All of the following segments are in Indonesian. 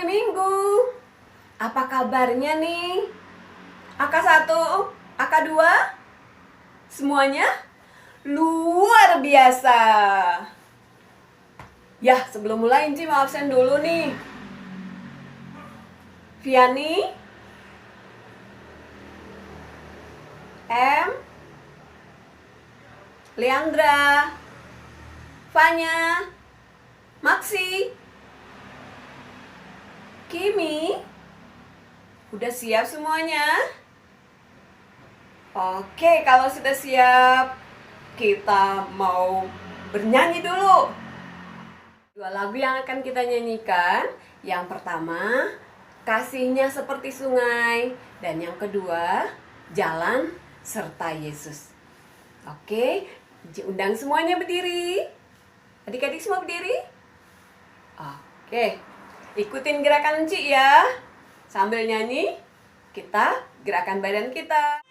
Hai Minggu, apa kabarnya nih? AK1, AK2, semuanya luar biasa. Ya, sebelum mulai Inci mau absen dulu nih. Viani, M, Leandra, Fanya, Maxi, Kimi, udah siap semuanya? Oke, kalau sudah siap, kita mau bernyanyi dulu. Dua lagu yang akan kita nyanyikan. Yang pertama, Kasihnya Seperti Sungai. Dan yang kedua, Jalan Serta Yesus. Oke, undang semuanya berdiri. Adik-adik semua berdiri. Oke, ikutin gerakan Ci ya. Sambil nyanyi, kita gerakan badan kita.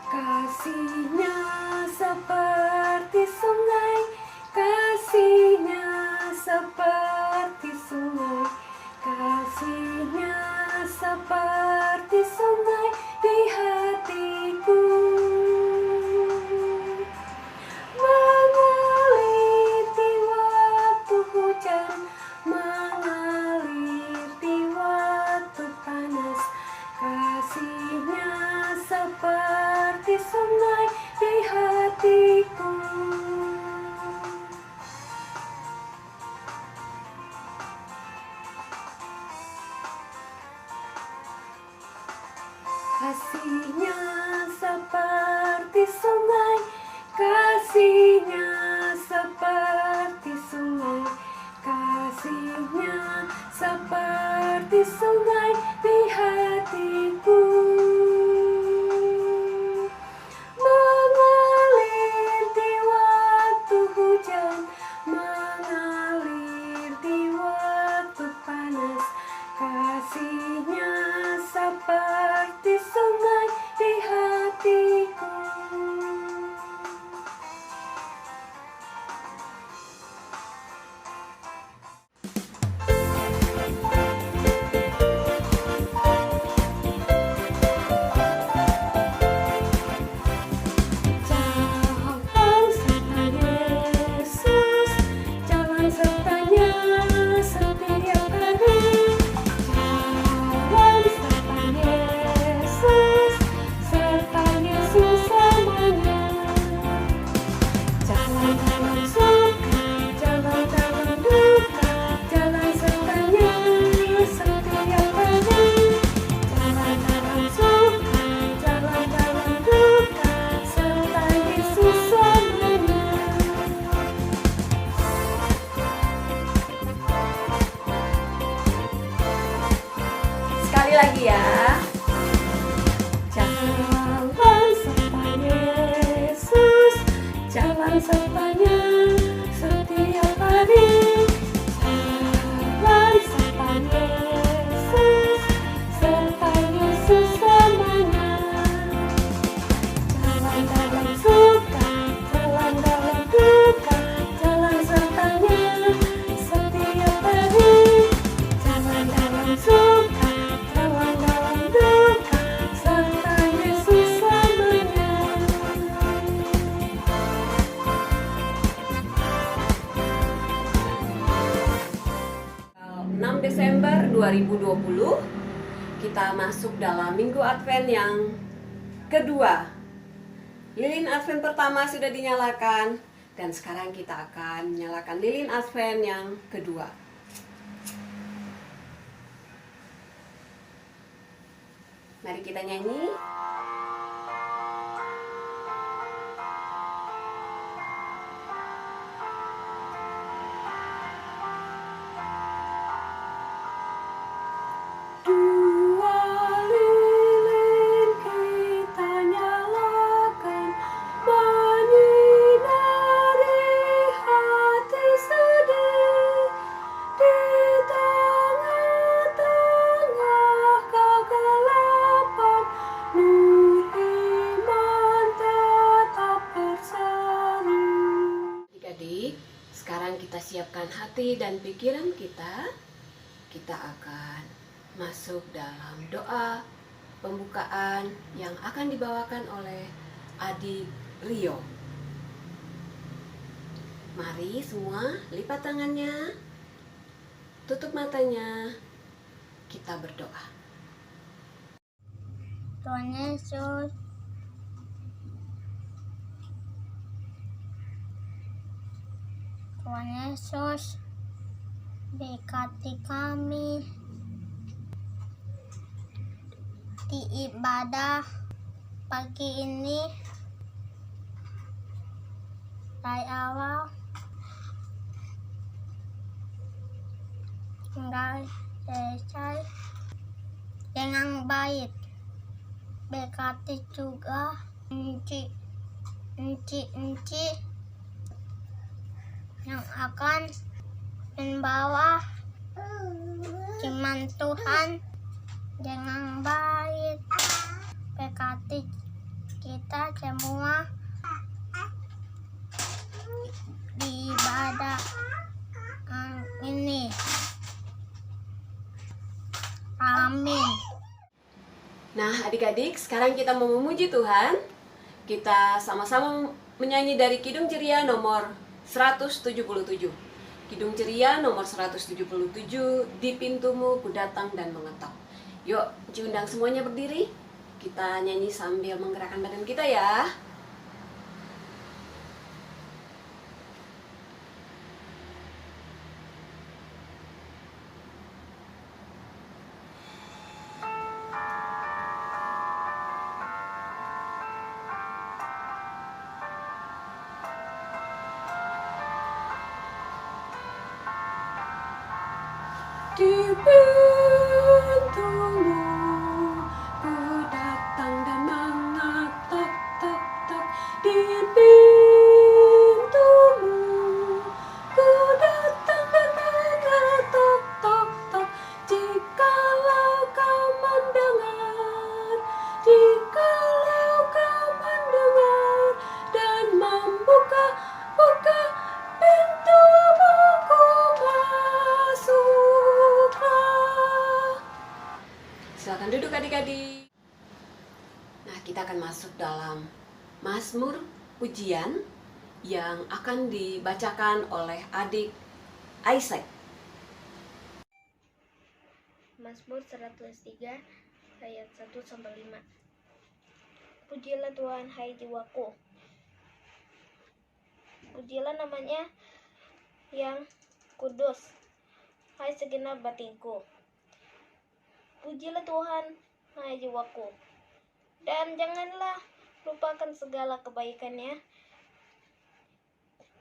Kasihnya seperti sungai, kasihnya seperti sungai, kasihnya seperti sungai di hatiku. Mengalir di waktu hujan, mengalir di waktu panas, kasihnya seperti sungai di hatiku. Kasihnya seperti sungai, kasihnya seperti sungai, kasihnya seperti sungai di hatiku. Mengalir di waktu hujan, mengalir di waktu panas, kasihnya seperti sungai di hatiku. Jalan serta Yesus, jalan sertanya setiap hari. Jalan serta Yesus, serta Yesus selamanya. Jalan-jalan suka, jalan-jalan duka, jalan sertanya setiap hari. Jalan-jalan suka, jalan-jalan duka, serta Yesus selamanya. Sekali lagi ya. Jalan serta Yesus, jalan sertanya setiap hari. Jalan serta Yesus, serta Yesus selamanya. Jalan dalam suka, jalan dalam duka, jalan sertanya setiap hari. Jalan dalam suka, jalan dalam duka, serta Yesus selamanya. 6 Desember 2020, kita masuk dalam Minggu Advent yang kedua. Lilin Advent pertama sudah dinyalakan, dan sekarang kita akan menyalakan lilin Advent yang kedua. Mari kita nyanyi. Dua lilin kita nyalakan, menyinari hati sedih di hati dan pikiran kita, kita akan masuk dalam doa pembukaan yang akan dibawakan oleh Adik Rio. Mari semua lipat tangannya, tutup matanya, kita berdoa. Tuhan Yesus, Tuhan Yesus, berkati kami di ibadah pagi ini. Dari awal hingga selesai dengan baik. Berkati juga enci yang akan membawa firman Tuhan dengan baik. Berkati kita semua di ibadah ini. Amin. Nah, adik-adik, sekarang kita mau memuji Tuhan. Kita sama-sama menyanyi dari Kidung Ceria nomor 177. Kidung Ceria nomor 177, di pintumu ku datang dan mengetok. Yuk, diundang semuanya berdiri. Kita nyanyi sambil menggerakkan badan kita ya. Di pintumu ku datang dan mengetok, tok, tok. Di pintumu ku datang dan mengetok, tok, tok. Jikalau kau mendengar, jikalau kau mendengar dan membuka pintumu, ku masuklah. Silakan duduk adik-adik. Nah, kita akan masuk dalam Mazmur pujian yang akan dibacakan oleh adik Isaac. Mazmur 103 ayat 1-5. Pujilah Tuhan, hai jiwaku. Pujilah namanya yang kudus, hai segenap batinku. Pujilah Tuhan, hai jiwaku, dan janganlah lupakan segala kebaikannya.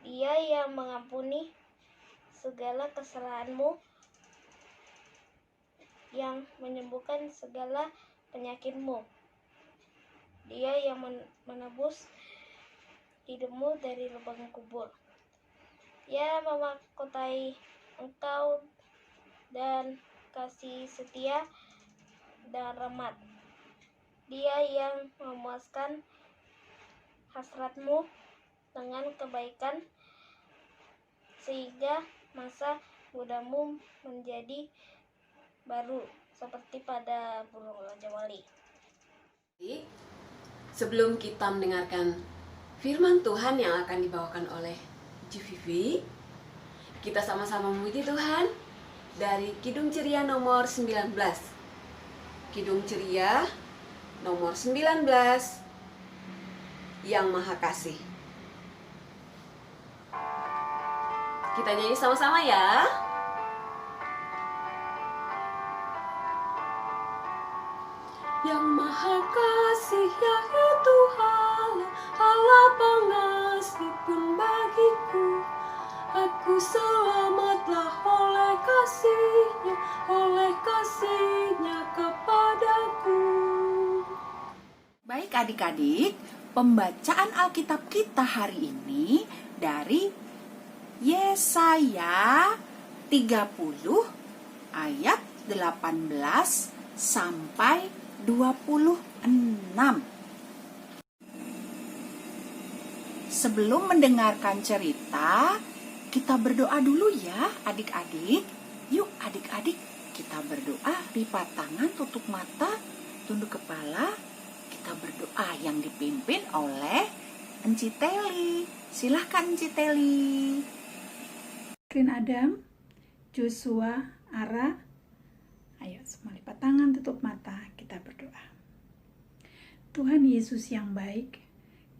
Dia yang mengampuni segala kesalahanmu, yang menyembuhkan segala penyakitmu. Dia yang menebus hidupmu dari lubang kubur. Dia memahkotai engkau dan kasih setia dan rahmat. Dia yang memuaskan hasratmu dengan kebaikan, sehingga masa mudamu menjadi baru seperti pada burung Raja Wali. Sebelum kita mendengarkan firman Tuhan yang akan dibawakan oleh Vivi, kita sama-sama memuji Tuhan dari Kidung Ceria nomor 19. Kidung Ceria nomor 19, yang Maha Kasih. Kita nyanyi sama-sama ya. Yang Maha Kasih yaitu Allah pengasih pun bagiku. Aku selamatlah oleh kasihnya kepadaku. Baik adik-adik, pembacaan Alkitab kita hari ini dari Yesaya 30 ayat 18 sampai 26. Sebelum mendengarkan cerita, kita berdoa dulu ya adik-adik. Yuk adik-adik, kita berdoa, lipat tangan, tutup mata, tunduk kepala. Kita berdoa yang dipimpin oleh Enci Teli. Silahkan Enci Teli. Green Adam, Joshua, Ara. Ayo semua lipat tangan, tutup mata, kita berdoa. Tuhan Yesus yang baik,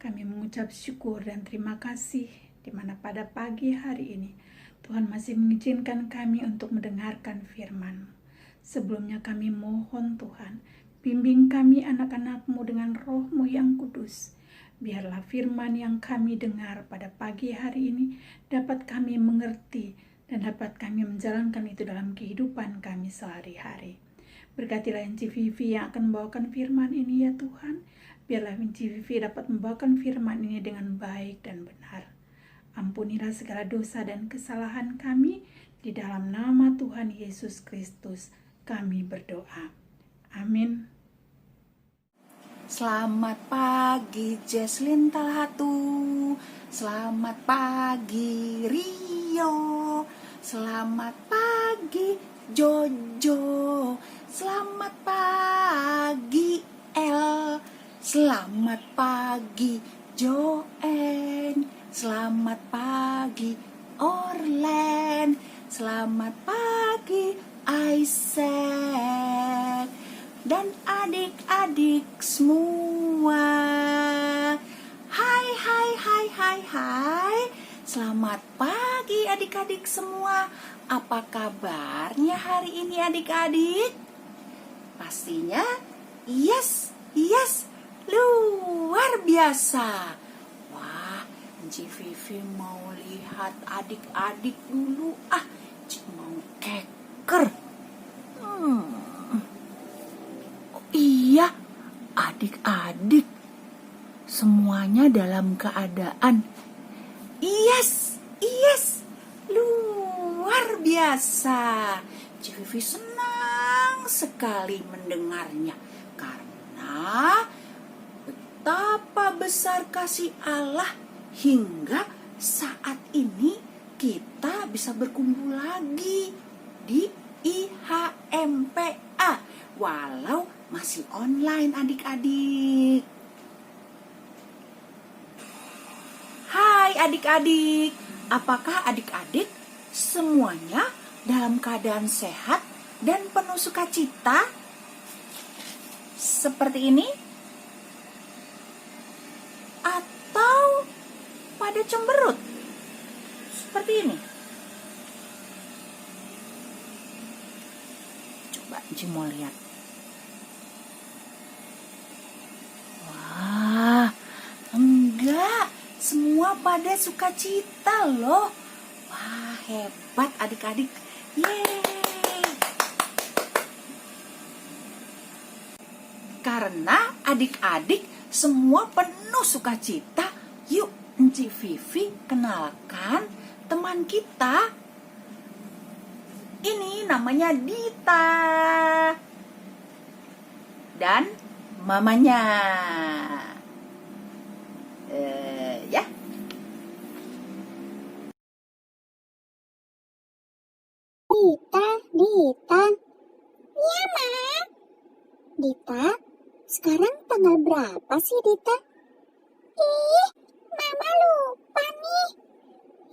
kami mengucap syukur dan terima kasih di mana pada pagi hari ini Tuhan masih mengizinkan kami untuk mendengarkan firman-Mu. Sebelumnya kami mohon Tuhan, bimbing kami anak-anak-Mu dengan Roh-Mu yang kudus. Biarlah firman yang kami dengar pada pagi hari ini dapat kami mengerti dan dapat kami menjalankan itu dalam kehidupan kami sehari-hari. Berkatilah Enci Vivi yang akan membawakan firman ini ya Tuhan. Biarlah Enci Vivi dapat membawakan firman ini dengan baik dan benar. Ampunilah segala dosa dan kesalahan kami. Di dalam nama Tuhan Yesus Kristus kami berdoa. Amin. Selamat pagi Jesslyn Talhatu. Selamat pagi Rio. Selamat pagi Jojo. Selamat pagi El. Selamat pagi Joen. Selamat pagi Orlen. Selamat pagi Isaac. Dan adik-adik semua. Hai hai hai hai hai. Selamat pagi adik-adik semua. Apa kabarnya hari ini adik-adik? Pastinya yes, luar biasa. Wah, Enci Vivi mau lihat adik-adik dulu. Mau keker. Iya, adik-adik semuanya dalam keadaan yes, luar biasa. Vivi senang sekali mendengarnya karena betapa besar kasih Allah hingga saat ini kita bisa berkumpul lagi di IHMPA walau masih online adik-adik. Hai adik-adik, apakah adik-adik semuanya dalam keadaan sehat dan penuh sukacita seperti ini? Atau pada cemberut seperti ini? Coba Enci mau lihat. Wah, enggak, semua pada sukacita loh. Wah, hebat adik-adik. Yeay. Karena adik-adik semua penuh sukacita, yuk Enci Vivi kenalkan teman kita. Ini namanya Dita. Dan mamanya. Ya. Dita. Iya, Ma. Dita, sekarang tanggal berapa sih, Dita? Ih, Mama lupa nih.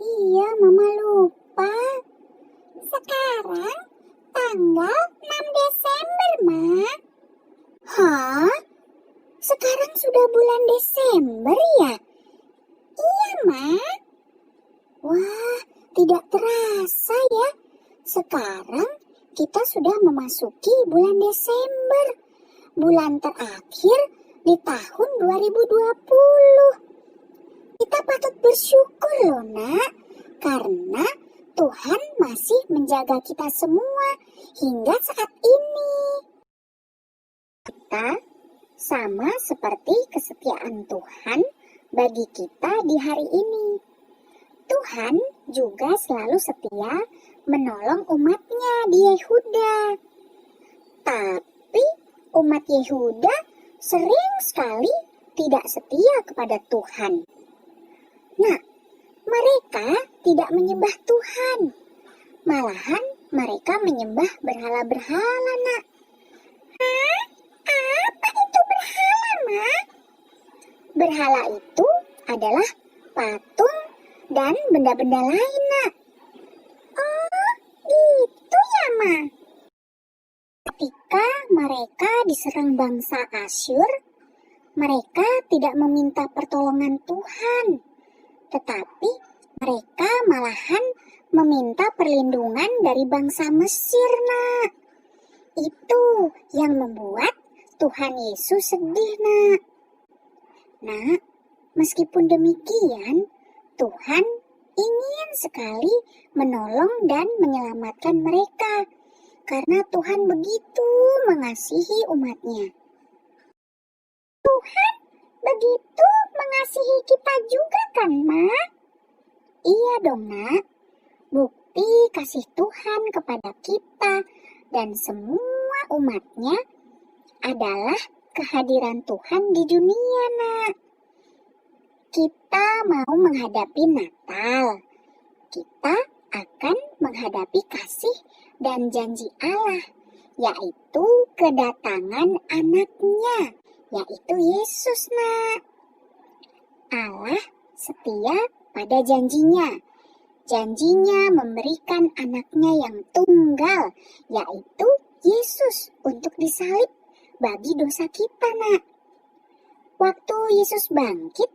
Iya, Mama lupa. Sekarang tanggal 6 Desember, Ma. Hah? Sekarang sudah bulan Desember ya? Iya, Ma. Wah, tidak terasa ya. Sekarang kita sudah memasuki bulan Desember. Bulan terakhir di tahun 2020. Kita patut bersyukur loh, Nak. Karena Tuhan masih menjaga kita semua hingga saat ini. Kita sama seperti kesetiaan Tuhan bagi kita di hari ini. Tuhan juga selalu setia menolong umatnya di Yehuda. Tapi umat Yehuda sering sekali tidak setia kepada Tuhan. Nah, mereka tidak menyembah Malahan mereka menyembah berhala-berhala, Nak. Hah? Apa itu berhala, Ma? Berhala itu adalah patung dan benda-benda lain, Nak. Oh, gitu ya, Ma. Ketika mereka diserang bangsa Asyur, mereka tidak meminta pertolongan Tuhan, tetapi mereka malahan meminta perlindungan dari bangsa Mesir, Nak. Itu yang membuat Tuhan Yesus sedih, Nak. Nak, meskipun demikian, Tuhan ingin sekali menolong dan menyelamatkan mereka, karena Tuhan begitu mengasihi umatnya. Tuhan begitu mengasihi kita juga kan, Ma? Iya dong, Nak. Bukti kasih Tuhan kepada kita dan semua umatnya adalah kehadiran Tuhan di dunia, Nak. Kita mau menghadapi Natal. Kita akan menghadapi kasih dan janji Allah, yaitu kedatangan anaknya, yaitu Yesus, Nak. Allah setia pada janjinya. Janjinya memberikan anaknya yang tunggal, yaitu Yesus untuk disalib bagi dosa kita, Nak. Waktu Yesus bangkit,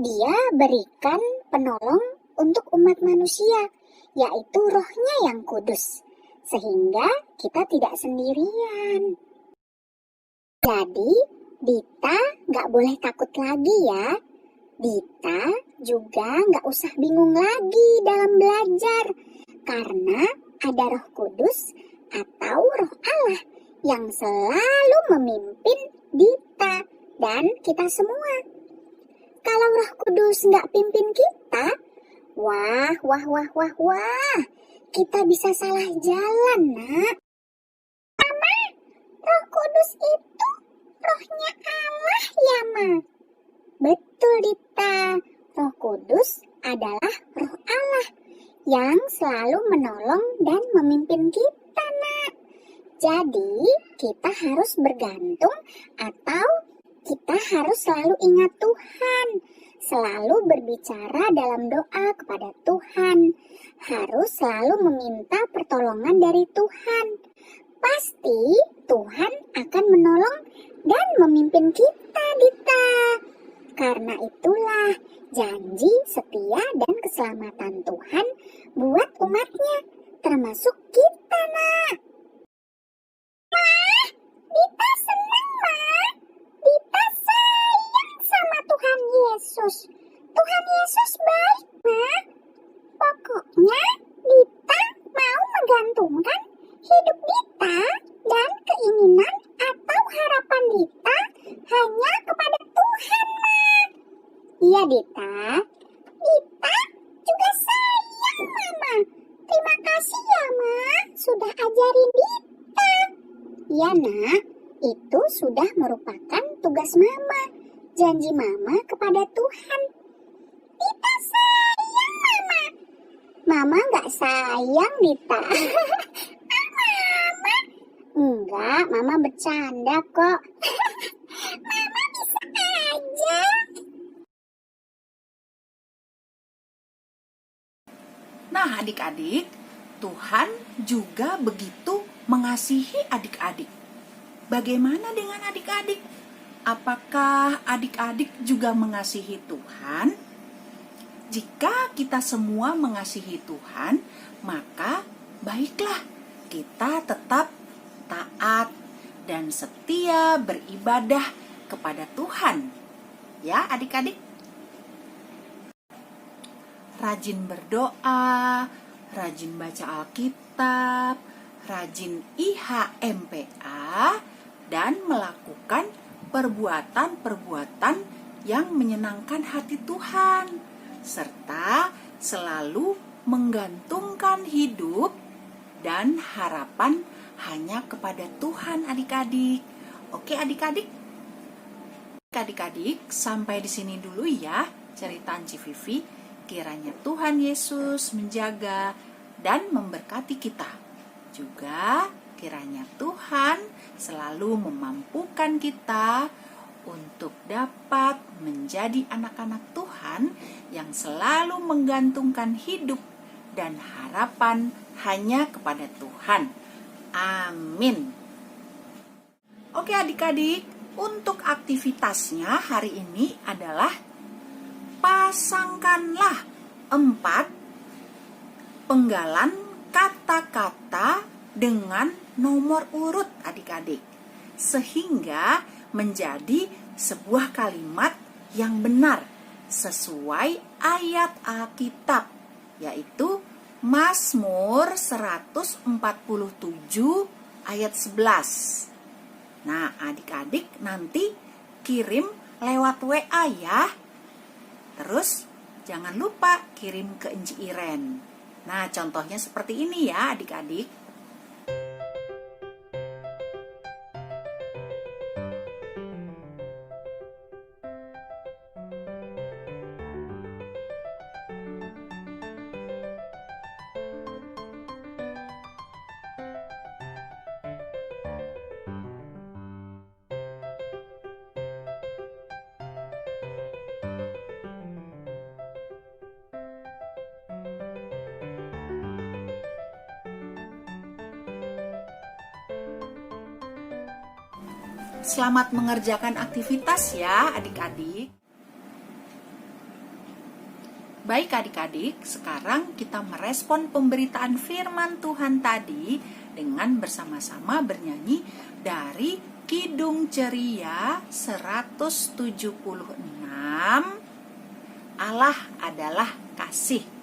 Dia berikan penolong untuk umat manusia, yaitu Roh-Nya yang kudus, sehingga kita tidak sendirian. Jadi, Dita nggak boleh takut lagi ya. Dita juga nggak usah bingung lagi dalam belajar, karena ada Roh Kudus atau Roh Allah yang selalu memimpin Dita dan kita semua. Kalau Roh Kudus nggak pimpin kita, wah, kita bisa salah jalan, Nak. Mama, Roh Kudus itu Roh-Nya Allah ya, Ma? Betul, Dita. Roh Kudus adalah Roh Allah yang selalu menolong dan memimpin kita, Nak. Jadi, kita harus bergantung atau kita harus selalu ingat Tuhan. Selalu berbicara dalam doa kepada Tuhan. Harus selalu meminta pertolongan dari Tuhan. Pasti Tuhan akan menolong dan memimpin kita, Dita. Karena itulah janji setia dan keselamatan Tuhan buat umatnya, termasuk kita, Nak. Ma, Dita senang, Ma. Dita sayang sama Tuhan Yesus. Tuhan Yesus baik, Ma. Pokoknya Dita mau menggantungkan hidup Dita dan keinginan atau harapan Dita hanya kepada Tuhan, Ma. Iya, Dita. Dita juga sayang Mama. Terima kasih ya, Ma, sudah ajarin Dita. Iya, Nak. Itu sudah merupakan tugas Mama. Janji Mama kepada Tuhan. Dita sayang Mama. Mama nggak sayang, Dita. Mama. Enggak, Mama bercanda kok. Mama bisa aja. Nah, adik-adik, Tuhan juga begitu mengasihi adik-adik. Bagaimana dengan adik-adik? Apakah adik-adik juga mengasihi Tuhan? Jika kita semua mengasihi Tuhan, maka baiklah kita tetap taat dan setia beribadah kepada Tuhan. Ya, adik-adik. Rajin berdoa, rajin baca Alkitab, rajin IHMPA, dan melakukan perbuatan-perbuatan yang menyenangkan hati Tuhan, serta selalu menggantungkan hidup dan harapan hanya kepada Tuhan, adik-adik. Oke, adik-adik? Adik-adik, sampai di sini dulu ya cerita Ci Vivi. Kiranya Tuhan Yesus menjaga dan memberkati kita. Juga kiranya Tuhan selalu memampukan kita untuk dapat menjadi anak-anak Tuhan yang selalu menggantungkan hidup dan harapan hanya kepada Tuhan. Amin. Oke adik-adik, untuk aktivitasnya hari ini adalah pasangkanlah 4 penggalan kata-kata dengan nomor urut adik-adik, sehingga menjadi sebuah kalimat yang benar sesuai ayat Alkitab, yaitu Mazmur 147 ayat 11. Nah, adik-adik nanti kirim lewat WA ya. Terus jangan lupa kirim ke Enci Iren. Nah, contohnya seperti ini ya adik-adik. Selamat mengerjakan aktivitas ya adik-adik. Baik adik-adik, sekarang kita merespon pemberitaan firman Tuhan tadi dengan bersama-sama bernyanyi dari Kidung Ceria 176, Allah adalah kasih.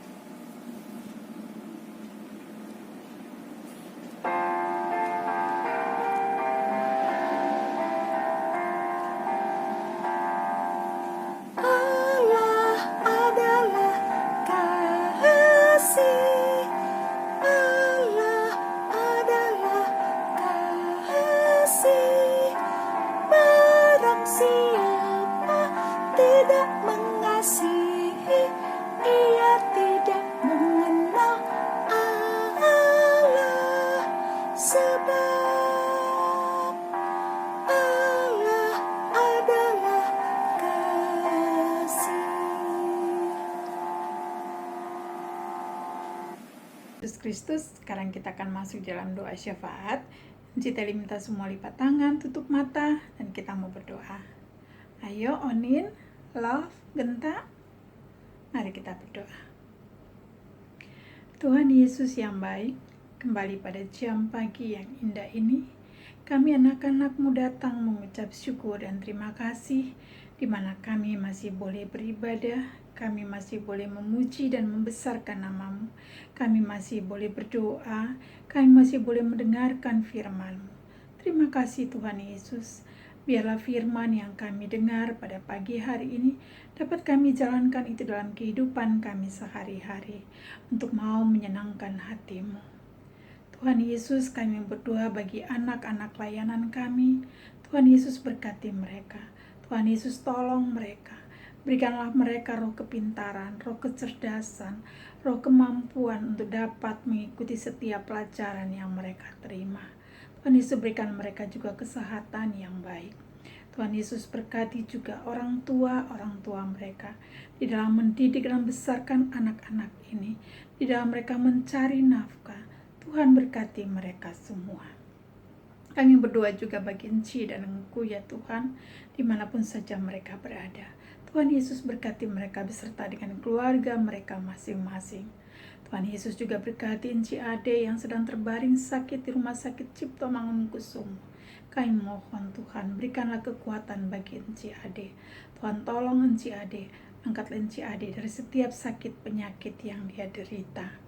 Yesus Kristus. Sekarang kita akan masuk dalam doa syafaat. Kita minta semua lipat tangan, tutup mata, dan kita mau berdoa. Ayo Onin, Love, Genta, mari kita berdoa. Tuhan Yesus yang baik, kembali pada jam pagi yang indah ini, kami anak-anak-Mu datang mengucap syukur dan terima kasih, di mana kami masih boleh beribadah, kami masih boleh memuji dan membesarkan nama-Mu, kami masih boleh berdoa, kami masih boleh mendengarkan firman-Mu. Terima kasih Tuhan Yesus, biarlah firman yang kami dengar pada pagi hari ini dapat kami jalankan itu dalam kehidupan kami sehari-hari, untuk mau menyenangkan hati-Mu. Tuhan Yesus, kami berdoa bagi anak-anak layanan kami. Tuhan Yesus berkati mereka. Tuhan Yesus tolong mereka. Berikanlah mereka roh kepintaran, roh kecerdasan, roh kemampuan untuk dapat mengikuti setiap pelajaran yang mereka terima. Tuhan Yesus berikan mereka juga kesehatan yang baik. Tuhan Yesus berkati juga orang tua mereka di dalam mendidik dan membesarkan anak-anak ini, di dalam mereka mencari nafkah. Tuhan berkati mereka semua. Kami berdoa juga bagi Enci dan Engku ya Tuhan, dimanapun saja mereka berada. Tuhan Yesus berkati mereka beserta dengan keluarga mereka masing-masing. Tuhan Yesus juga berkati Enci Ade yang sedang terbaring sakit di rumah sakit Cipto Mangunkusumo. Kami mohon Tuhan, berikanlah kekuatan bagi Enci Ade. Tuhan tolong Enci Ade, angkatlah Enci Ade dari setiap sakit penyakit yang dia derita.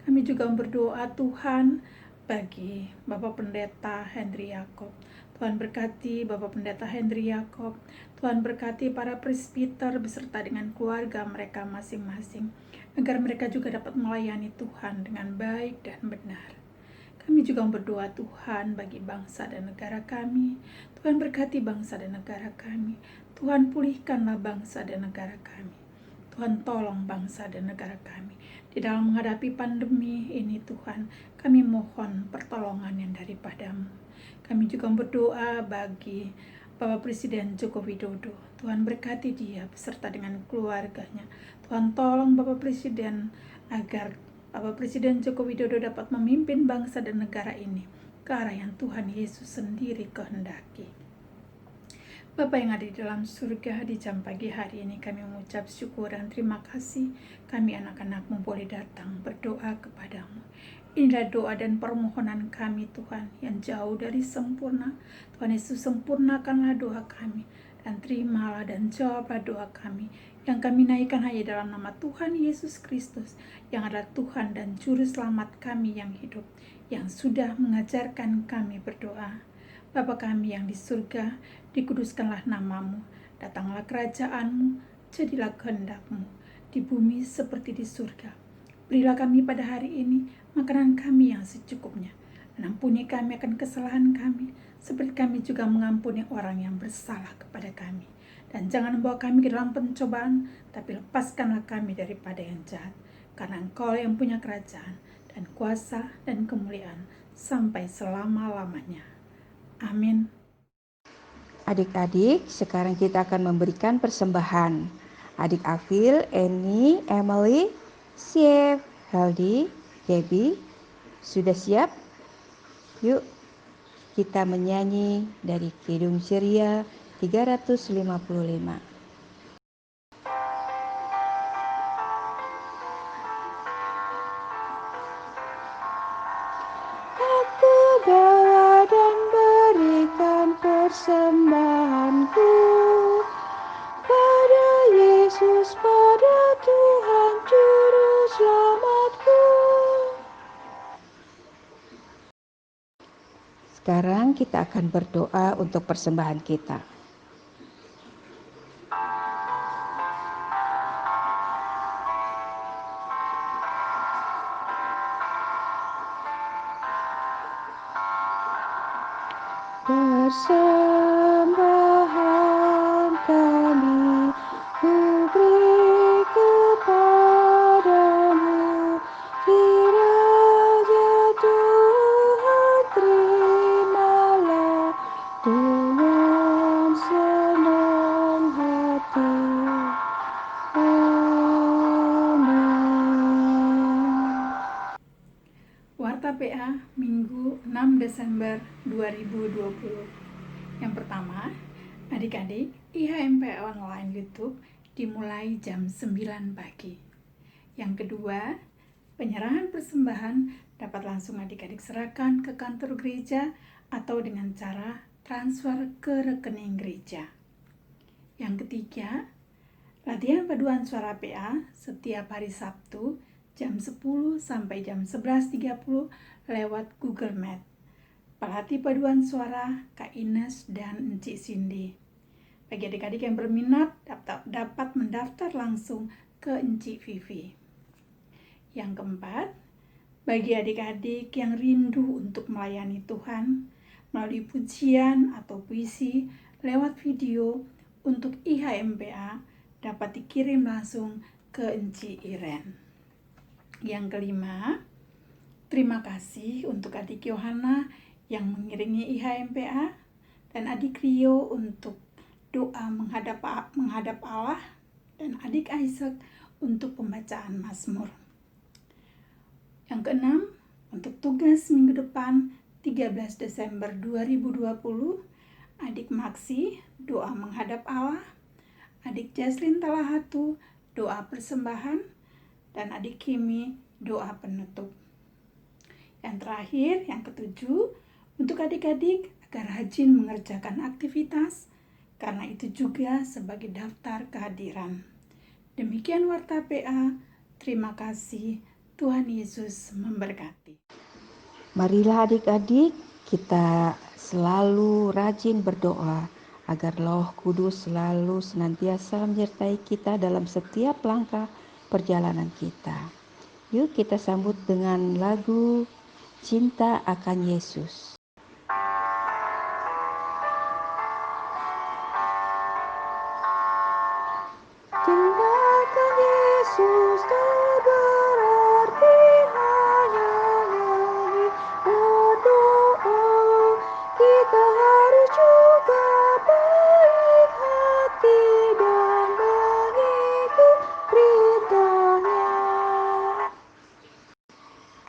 Kami juga berdoa Tuhan bagi Bapak Pendeta Hendri Yakob. Tuhan berkati Bapak Pendeta Hendri Yakob. Tuhan berkati para presbiter beserta dengan keluarga mereka masing-masing, agar mereka juga dapat melayani Tuhan dengan baik dan benar. Kami juga berdoa Tuhan bagi bangsa dan negara kami. Tuhan berkati bangsa dan negara kami. Tuhan pulihkanlah bangsa dan negara kami. Tuhan tolong bangsa dan negara kami. Di dalam menghadapi pandemi ini Tuhan, kami mohon pertolongan yang daripadamu. Kami juga berdoa bagi Bapak Presiden Joko Widodo. Tuhan berkati dia beserta dengan keluarganya. Tuhan tolong Bapak Presiden agar Bapak Presiden Joko Widodo dapat memimpin bangsa dan negara ini ke arah yang Tuhan Yesus sendiri kehendaki. Bapa yang ada di dalam surga, di jam pagi hari ini kami mengucap syukur dan terima kasih kami anak-anak-Mu boleh datang berdoa kepadamu. Inilah doa dan permohonan kami Tuhan yang jauh dari sempurna. Tuhan Yesus, sempurnakanlah doa kami dan terimalah dan jawablah doa kami yang kami naikkan hanya dalam nama Tuhan Yesus Kristus yang adalah Tuhan dan Juru Selamat kami yang hidup, yang sudah mengajarkan kami berdoa. Bapa kami yang di surga, dikuduskanlah namamu, datanglah kerajaan-Mu, jadilah kehendak-Mu, di bumi seperti di surga. Berilah kami pada hari ini makanan kami yang secukupnya, dan ampuni kami akan kesalahan kami, seperti kami juga mengampuni orang yang bersalah kepada kami. Dan jangan membawa kami ke dalam pencobaan, tapi lepaskanlah kami daripada yang jahat, karena Engkau yang punya kerajaan, dan kuasa, dan kemuliaan, sampai selama-lamanya. Amin. Adik-adik, sekarang kita akan memberikan persembahan. Adik Afil, Eni, Emily, Sief, Heldi, Gaby, sudah siap? Yuk, kita menyanyi dari Kidung Ceria 355. Aku bawa dan berikan persembahanku pada Yesus, pada Tuhan Juru Selamatku. Sekarang kita akan berdoa untuk persembahan kita. Persembahan kami ku beri kepadamu, Raja Tuhan, terimalah dengan senang hati. Amin. Warta PA Minggu 6 Desember 2020. Yang pertama, adik-adik, IHMP online YouTube dimulai jam 9 pagi. Yang kedua, penyerahan persembahan dapat langsung adik-adik serahkan ke kantor gereja atau dengan cara transfer ke rekening gereja. Yang ketiga, latihan paduan suara PA setiap hari Sabtu jam 10 sampai jam 11.30 lewat Google Meet. Pelatih paduan suara Kak Ines dan Encik Cindy. Bagi adik-adik yang berminat dapat mendaftar langsung ke Encik Vivi. Yang keempat, bagi adik-adik yang rindu untuk melayani Tuhan melalui pujian atau puisi lewat video untuk IHMPA dapat dikirim langsung ke Encik Iren. Yang kelima, terima kasih untuk adik Yohana yang mengiringi IHMPA dan adik Rio untuk doa menghadap Allah dan adik Isaac untuk pembacaan Mazmur. Yang keenam, untuk tugas minggu depan 13 Desember 2020, adik Maksi doa menghadap Allah, adik Jaslyn Talahatu doa persembahan, dan adik Kimi doa penutup. Yang terakhir, yang ketujuh, untuk adik-adik agar rajin mengerjakan aktivitas, karena itu juga sebagai daftar kehadiran. Demikian Warta PA, terima kasih, Tuhan Yesus memberkati. Marilah adik-adik, kita selalu rajin berdoa agar Roh Kudus selalu senantiasa menyertai kita dalam setiap langkah perjalanan kita. Yuk kita sambut dengan lagu Cinta Akan Yesus. Cinta akan Yesus tak berarti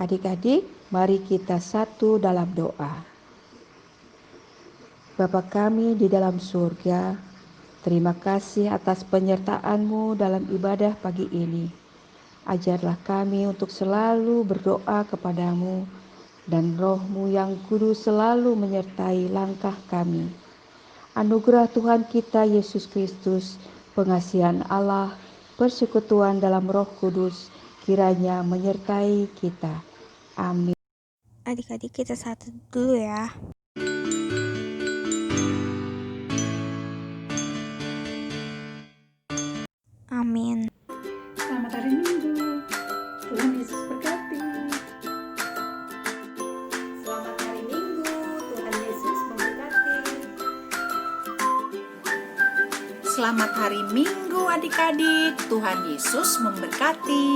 Adik-adik, mari kita satu dalam doa. Bapa kami di dalam surga, terima kasih atas penyertaan-Mu dalam ibadah pagi ini. Ajarlah kami untuk selalu berdoa kepadamu dan Roh-Mu yang kudus selalu menyertai langkah kami. Anugerah Tuhan kita Yesus Kristus, pengasihan Allah, persekutuan dalam Roh Kudus, kiranya menyertai kita. Amin. Adik-adik kita satu dulu ya. Amin. Selamat hari Minggu. Tuhan Yesus berkati. Selamat hari Minggu, Tuhan Yesus memberkati. Selamat hari Minggu adik-adik, Tuhan Yesus memberkati.